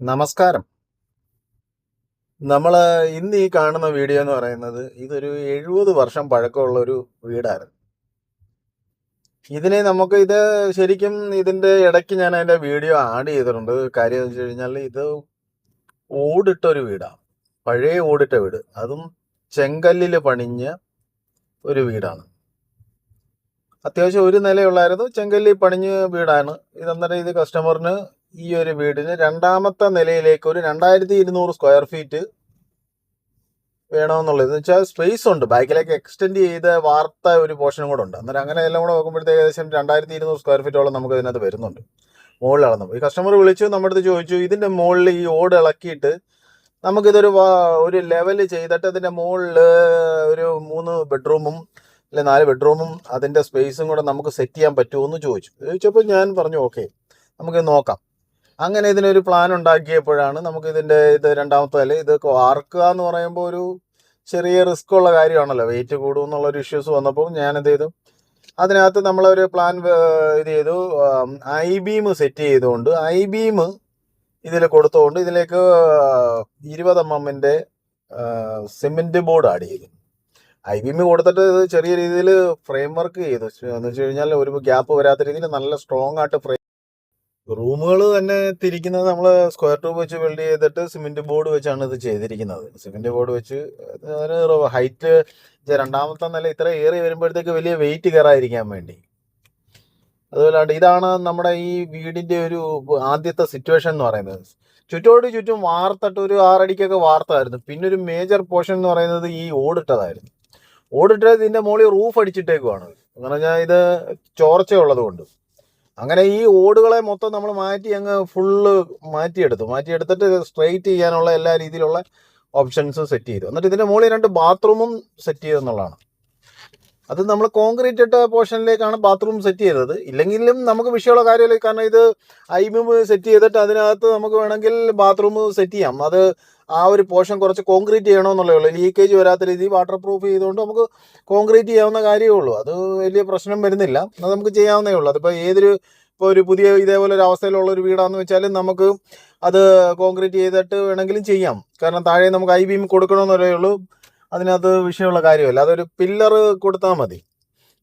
നമസ്കാരം. നമ്മൾ ഇന്ന് ഈ കാണുന്ന വീഡിയോ എന്ന് പറയുന്നത് ഇതൊരു 70 വർഷം പഴക്കമുള്ള ഒരു വീടായിരുന്നു. ഇത് ശരിക്കും ഇതിന്റെ ഇടയ്ക്ക് ഞാൻ അതിന്റെ വീഡിയോ ആഡ് ചെയ്തിട്ടുണ്ട്. കാര്യം എന്ന് വെച്ച് കഴിഞ്ഞാൽ ഇത് ഓടിട്ട ഒരു വീടാണ്. പഴയ ഓടിട്ട വീട്, അതും ചെങ്കല്ലിൽ പണിഞ്ഞ ഒരു വീടാണ്. അത്യാവശ്യം ഒരു നിലയുള്ളായിരുന്നു, ചെങ്കല്ലിൽ പണിഞ്ഞ വീടാണ്. ഇതന്നേരം ഇത് കസ്റ്റമറിന് ഈ ഒരു വീടിന് രണ്ടാമത്തെ നിലയിലേക്ക് ഒരു 2200 സ്ക്വയർ ഫീറ്റ് വേണമെന്നുള്ളത്. എന്ന് വെച്ചാൽ സ്പേസ് ഉണ്ട്, ബാക്കിലേക്ക് എക്സ്റ്റെൻഡ് ചെയ്ത് വാർത്ത ഒരു പോർഷനും കൂടെ ഉണ്ട്. അന്നേരം അങ്ങനെ എല്ലാം കൂടെ നോക്കുമ്പോഴത്തേക്ക് ഏകദേശം 2200 സ്ക്വയർ ഫീറ്റോളം നമുക്ക് ഇതിനകത്ത് വരുന്നുണ്ട്. മുകളിൽ അളന്നു. ഈ കസ്റ്റമർ വിളിച്ചു, നമ്മുടെ അടുത്ത് ചോദിച്ചു, ഇതിന്റെ മുകളിൽ ഈ ഓട് ഇളക്കിയിട്ട് നമുക്കിതൊരു ഒരു ലെവല് ചെയ്തിട്ട് അതിന്റെ മുകളിൽ ഒരു 3 ബെഡ്റൂമും അല്ലെ 4 ബെഡ്റൂമും അതിന്റെ സ്പേസും കൂടെ നമുക്ക് സെറ്റ് ചെയ്യാൻ പറ്റുമോ എന്ന് ചോദിച്ചപ്പോൾ ഞാൻ പറഞ്ഞു ഓക്കെ, നമുക്ക് നോക്കാം. അങ്ങനെ ഇതിനൊരു പ്ലാൻ ഉണ്ടാക്കിയപ്പോഴാണ് നമുക്ക് ഇത് രണ്ടാമത്തെ നില ഇത് വാർക്കുക എന്ന് പറയുമ്പോൾ ഒരു ചെറിയ റിസ്ക് ഉള്ള കാര്യമാണല്ലോ, വെയിറ്റ് കൂടും എന്നുള്ളൊരു ഇഷ്യൂസ് വന്നപ്പോൾ ഞാൻ എന്ത് ചെയ്തു, അതിനകത്ത് നമ്മളൊരു പ്ലാൻ ഇത് ചെയ്തു. ഐ-ബീം സെറ്റ് ചെയ്തുകൊണ്ട് ഐ-ബീം ഇതിൽ കൊടുത്തുകൊണ്ട് ഇതിലേക്ക് 20 mm സിമെന്റ് ബോർഡ് ആഡ് ചെയ്തു. ഐ-ബീം കൊടുത്തിട്ട് ഇത് ചെറിയ രീതിയിൽ ഫ്രെയിം വർക്ക് ചെയ്തു. എന്ന് വെച്ച് കഴിഞ്ഞാൽ ഒരു ഗ്യാപ്പ് വരാത്ത രീതിയിൽ നല്ല സ്ട്രോങ് ആയിട്ട് റൂമുകൾ തന്നെ തിരിക്കുന്നത് നമ്മൾ സ്ക്വയർ ട്യൂബ് വെച്ച് വെൽഡ് ചെയ്തിട്ട് സിമെന്റ് ബോർഡ് വെച്ചാണ് ഇത് ചെയ്തിരിക്കുന്നത്. സിമെന്റ് ബോർഡ് വെച്ച് ഒരു ഹൈറ്റ് രണ്ടാമത്തെ നില ഇത്ര ഏറി വരുമ്പോഴത്തേക്ക് വലിയ വെയിറ്റ് കയറാതിരിക്കാൻ വേണ്ടി. അതുപോലെ ഇതാണ് നമ്മുടെ ഈ വീടിന്റെ ഒരു ആദ്യത്തെ സിറ്റുവേഷൻ എന്ന് പറയുന്നത്. ചുറ്റോട് ചുറ്റും വാർത്തിട്ട് ഒരു 6 അടിക്കൊക്കെ വാർത്തായിരുന്നു. പിന്നെ ഒരു മേജർ പോർഷൻ എന്ന് പറയുന്നത് ഈ ഓടിട്ടതായിരുന്നു. ഓടിട്ടത് ഇതിന്റെ മുകളിൽ റൂഫ് അടിച്ചിട്ടേക്കുവാണ്. എന്ന് പറഞ്ഞാൽ ഇത് ചോർച്ചയുള്ളത് കൊണ്ട്. അങ്ങനെ ഈ ഓടുകളെ മൊത്തം നമ്മൾ അങ്ങ് ഫുള്ള് മാറ്റിയെടുത്തിട്ട് സ്ട്രെയിറ്റ് ചെയ്യാനുള്ള എല്ലാ രീതിയിലുള്ള ഓപ്ഷൻസും സെറ്റ് ചെയ്തു. എന്നിട്ട് ഇതിന്റെ മുകളിൽ 2 ബാത്റൂമും സെറ്റ് ചെയ്തെന്നുള്ളതാണ്. അത് നമ്മൾ കോൺക്രീറ്റ് ഇട്ട പോർഷനിലേക്കാണ് ബാത്റൂം സെറ്റ് ചെയ്തത്. ഇല്ലെങ്കിലും നമുക്ക് വിഷയമുള്ള കാര്യമില്ല, കാരണം ഇത് ഐ-ബീം സെറ്റ് ചെയ്തിട്ട് അതിനകത്ത് നമുക്ക് വേണമെങ്കിൽ ബാത്റൂം സെറ്റ് ചെയ്യാം. അത് ആ ഒരു പോർഷൻ കുറച്ച് കോൺക്രീറ്റ് ചെയ്യണമെന്നുള്ളേ ഉള്ളൂ. ലീക്കേജ് വരാത്ത രീതിയിൽ വാട്ടർ പ്രൂഫ് ചെയ്തുകൊണ്ട് നമുക്ക് കോൺക്രീറ്റ് ചെയ്യാവുന്ന കാര്യമേ ഉള്ളൂ. അത് വലിയ പ്രശ്നം വരുന്നില്ല, അത് നമുക്ക് ചെയ്യാവുന്നേ ഉള്ളൂ. അതിപ്പോൾ ഇപ്പോൾ ഒരു പുതിയ ഇതേപോലെ ഒരു അവസ്ഥയിലുള്ള ഒരു വീടാണെന്ന് വെച്ചാലും നമുക്ക് അത് കോൺക്രീറ്റ് ചെയ്തിട്ട് വേണമെങ്കിലും ചെയ്യാം. കാരണം താഴെ നമുക്ക് ഐ-ബീം കൊടുക്കണമെന്നല്ലേ ഉള്ളൂ, അതിനകത്ത് വിഷയമുള്ള കാര്യമല്ല. അതൊരു പില്ലർ കൊടുത്താൽ മതി.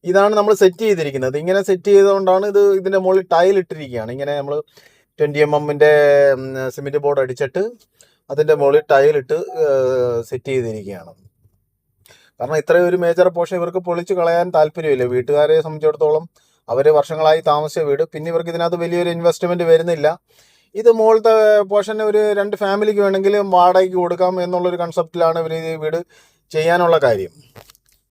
ഇതാണ് നമ്മൾ സെറ്റ് ചെയ്തിരിക്കുന്നത്. ഇങ്ങനെ സെറ്റ് ചെയ്തുകൊണ്ടാണ് ഇതിൻ്റെ മുകളിൽ ടൈൽ ഇട്ടിരിക്കുകയാണ്. ഇങ്ങനെ നമ്മൾ 20 mm സിമെന്റ് ബോർഡ് അടിച്ചിട്ട് അതിൻ്റെ മുകളിൽ ടൈലിട്ട് സെറ്റ് ചെയ്തിരിക്കുകയാണ്. കാരണം ഇത്രയും ഒരു മേജർ പോർഷൻ ഇവർക്ക് പൊളിച്ച് കളയാൻ താല്പര്യമില്ല. വീട്ടുകാരെ സംബന്ധിച്ചിടത്തോളം അവർ വർഷങ്ങളായി താമസിച്ച വീട്, പിന്നെ ഇവർക്ക് ഇതിനകത്ത് വലിയൊരു ഇൻവെസ്റ്റ്മെന്റ് വരുന്നില്ല. ഇത് മുകളിലത്തെ പോർഷന് ഒരു 2 ഫാമിലിക്ക് വേണമെങ്കിലും വാടകയ്ക്ക് കൊടുക്കാം എന്നുള്ളൊരു കൺസെപ്റ്റിലാണ് ഇവർ ഈ വീട് ചെയ്യാനുള്ള കാര്യം.